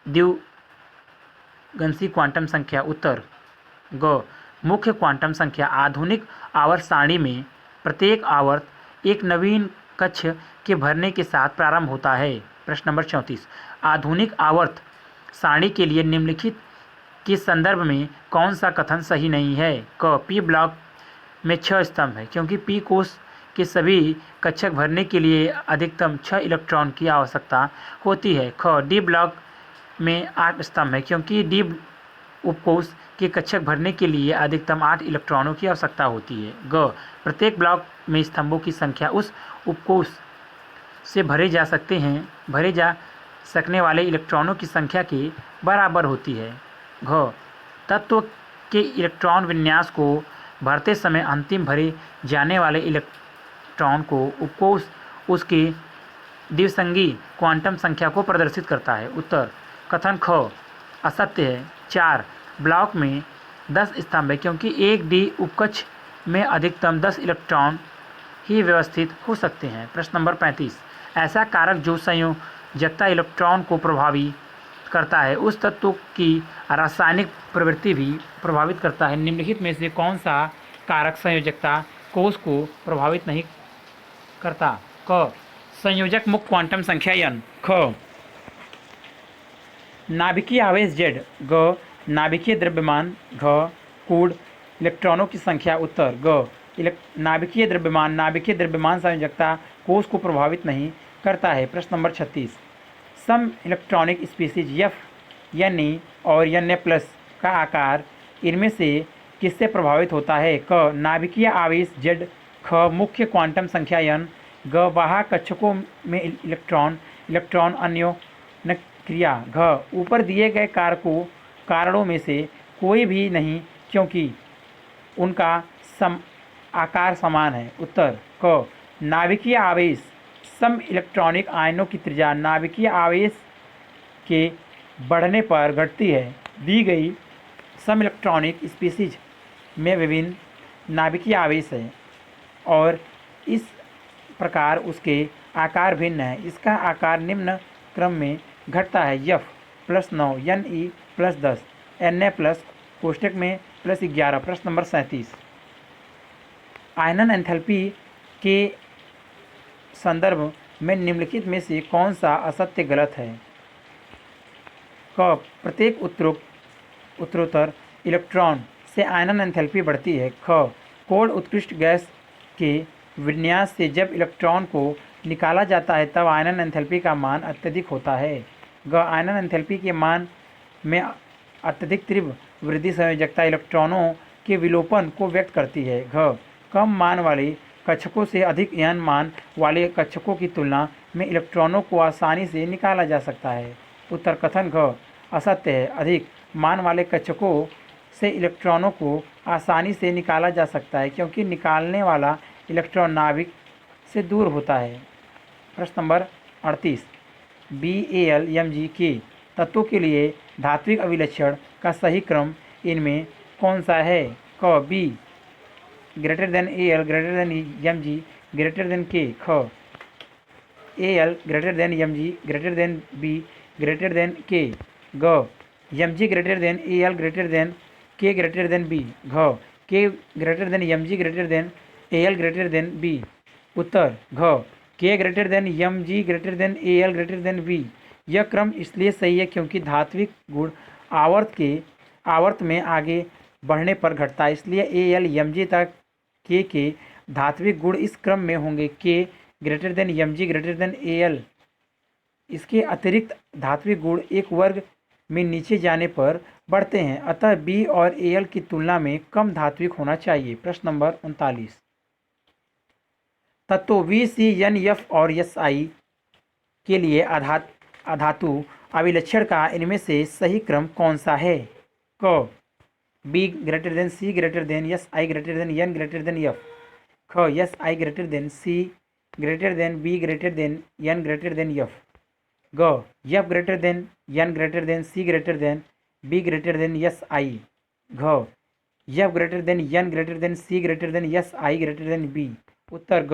द्विगंशी क्वांटम संख्या। उत्तर ग मुख्य क्वांटम संख्या। आधुनिक आवर्त सारणी में प्रत्येक आवर्त एक नवीन कक्ष के भरने के साथ प्रारंभ होता है। प्रश्न नंबर 34, आधुनिक आवर्त सारणी के लिए निम्नलिखित के संदर्भ में कौन सा कथन सही नहीं है? क पी ब्लॉक में 6 स्तंभ है, क्योंकि पी कोष के सभी कक्षक भरने के लिए अधिकतम 6 इलेक्ट्रॉन की आवश्यकता होती है। ख डी ब्लॉक में 8 स्तंभ है, क्योंकि डी उपकोष के कक्षक भरने के लिए अधिकतम 8 इलेक्ट्रॉनों की आवश्यकता होती है। ग प्रत्येक ब्लॉक में स्तंभों की संख्या उस उपकोष से भरे जा सकने वाले इलेक्ट्रॉनों की संख्या के बराबर होती है। घ तत्व के इलेक्ट्रॉन विन्यास को भरते समय अंतिम भरे जाने वाले इलेक्ट्रॉन को उपकोष उसके द्विसंगी क्वांटम संख्या को प्रदर्शित करता है। उत्तर कथन ख असत्य है। 4 ब्लॉक में 10 स्तंभ है, क्योंकि एक डी उपकक्ष में अधिकतम 10 इलेक्ट्रॉन ही व्यवस्थित हो सकते हैं। प्रश्न नंबर 35, ऐसा कारक जो संयोजकता इलेक्ट्रॉन को प्रभावित करता है उस तत्व की रासायनिक प्रवृत्ति भी प्रभावित करता है। निम्नलिखित में से कौन सा कारक संयोजकता कोष को प्रभावित नहीं करता? क संयोजक मुक्त क्वांटम संख्या n, ख नाभिकीय आवेश Z, ग नाभिकीय द्रव्यमान, घ कूड़ इलेक्ट्रॉनों की संख्या। उत्तर ग नाभिकीय द्रव्यमान संयोजकता कोष को प्रभावित नहीं करता है। प्रश्न नंबर 36, सम इलेक्ट्रॉनिक स्पीसीज F, Na और Na+ का आकार इनमें से किससे प्रभावित होता है? क नाभिकीय आवेश Z, ख मुख्य क्वांटम संख्या n, ग वाहक कक्षकों में इलेक्ट्रॉन अन्योन्य क्रिया, घ ऊपर दिए गए कारणों में से कोई भी नहीं, क्योंकि उनका आकार समान है। उत्तर क नाभिकीय आवेश सम इलेक्ट्रॉनिक आयनों की त्रिज्या नाभिकीय आवेश के बढ़ने पर घटती है। दी गई सम इलेक्ट्रॉनिक स्पीसीज में विभिन्न नाभिकीय आवेश है और इस प्रकार उसके आकार भिन्न है। इसका आकार निम्न क्रम में घटता है: F +9, Ne +10, Na कोष्टक में +11। प्रश्न नंबर 37, आयनन एंथैल्पी के संदर्भ में निम्नलिखित में से कौन सा असत्य गलत है? क, प्रत्येक उत्तरोत्तर इलेक्ट्रॉन से आयनन एंथैल्पी बढ़ती है। ख, कोल्ड उत्कृष्ट गैस के विन्यास से जब इलेक्ट्रॉन को निकाला जाता है तब आयनन एंथैल्पी का मान अत्यधिक होता है। ग, आयनन एंथैल्पी के मान में अत्यधिक तीव्र वृद्धि संयोजकता इलेक्ट्रॉनों के विलोपन को व्यक्त करती है। घ, कम मान वाले कक्षकों से अधिक n मान वाले कक्षकों की तुलना में इलेक्ट्रॉनों को आसानी से निकाला जा सकता है। उत्तर कथन घ असत्य है। अधिक मान वाले कक्षकों से इलेक्ट्रॉनों को आसानी से निकाला जा सकता है क्योंकि निकालने वाला इलेक्ट्रॉन नाभिक से दूर होता है। प्रश्न नंबर 38, BAl के तत्वों के लिए धात्विक अभिलक्षण का सही क्रम इनमें कौन सा है? क, B Al Mg K। ख, Al Mg B K। ग, Mg Al K B। घ, K Mg Al B। उत्तर घ, K Mg Al B। यह क्रम इसलिए सही है क्योंकि धात्विक गुण आवर्त में आगे बढ़ने पर घटता है, इसलिए Al Mg तक K के धात्विक गुण इस क्रम में होंगे K Mg Al। इसके अतिरिक्त धात्विक गुण एक वर्ग में नीचे जाने पर बढ़ते हैं, अतः B और Al की तुलना में कम धात्विक होना चाहिए। प्रश्न नंबर 39, तत्वों V, C, N, F और Si के लिए अधातु अभिलक्षण का इनमें से सही क्रम कौन सा है? क, B C Si N F। ख, Si C B N F। ग, F N C B Si। घ, F N C Si B। उत्तर ग,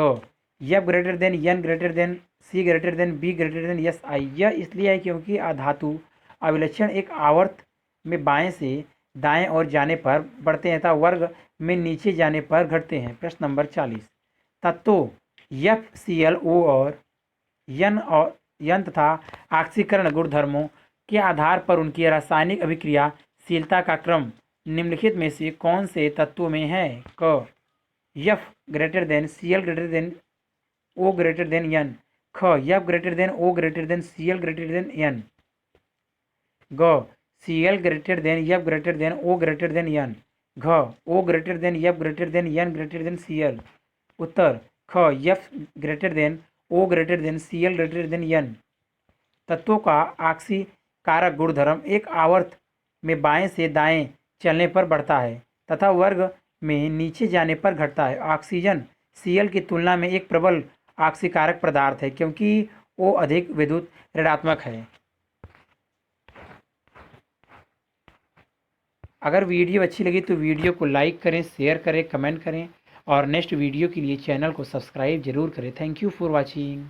F N C B Si। यह इसलिए है क्योंकि अधातु अभिलक्षण एक आवर्त में बाएं से दाएं ओर जाने पर बढ़ते हैं तथा वर्ग में नीचे जाने पर घटते हैं। प्रश्न नंबर 40, तत्वों FClO और N तथा ऑक्सीकरण गुणधर्मों के आधार पर उनकी रासायनिक अभिक्रियाशीलता का क्रम निम्नलिखित में से कौन से तत्वों में है? क, F Cl O N। ख, F O Cl N। ग, Cl F O N। घ, O F N Cl। उत्तर ख, F O Cl N। तत्वों का ऑक्सीकारक गुणधर्म एक आवर्त में बाएं से दाएं चलने पर बढ़ता है तथा वर्ग में नीचे जाने पर घटता है। ऑक्सीजन Cl की तुलना में एक प्रबल ऑक्सीकारक पदार्थ है क्योंकि O अधिक विद्युत ऋणात्मक है। अगर वीडियो अच्छी लगी तो वीडियो को लाइक करें, शेयर करें, कमेंट करें और नेक्स्ट वीडियो के लिए चैनल को सब्सक्राइब जरूर करें। Thank you for watching.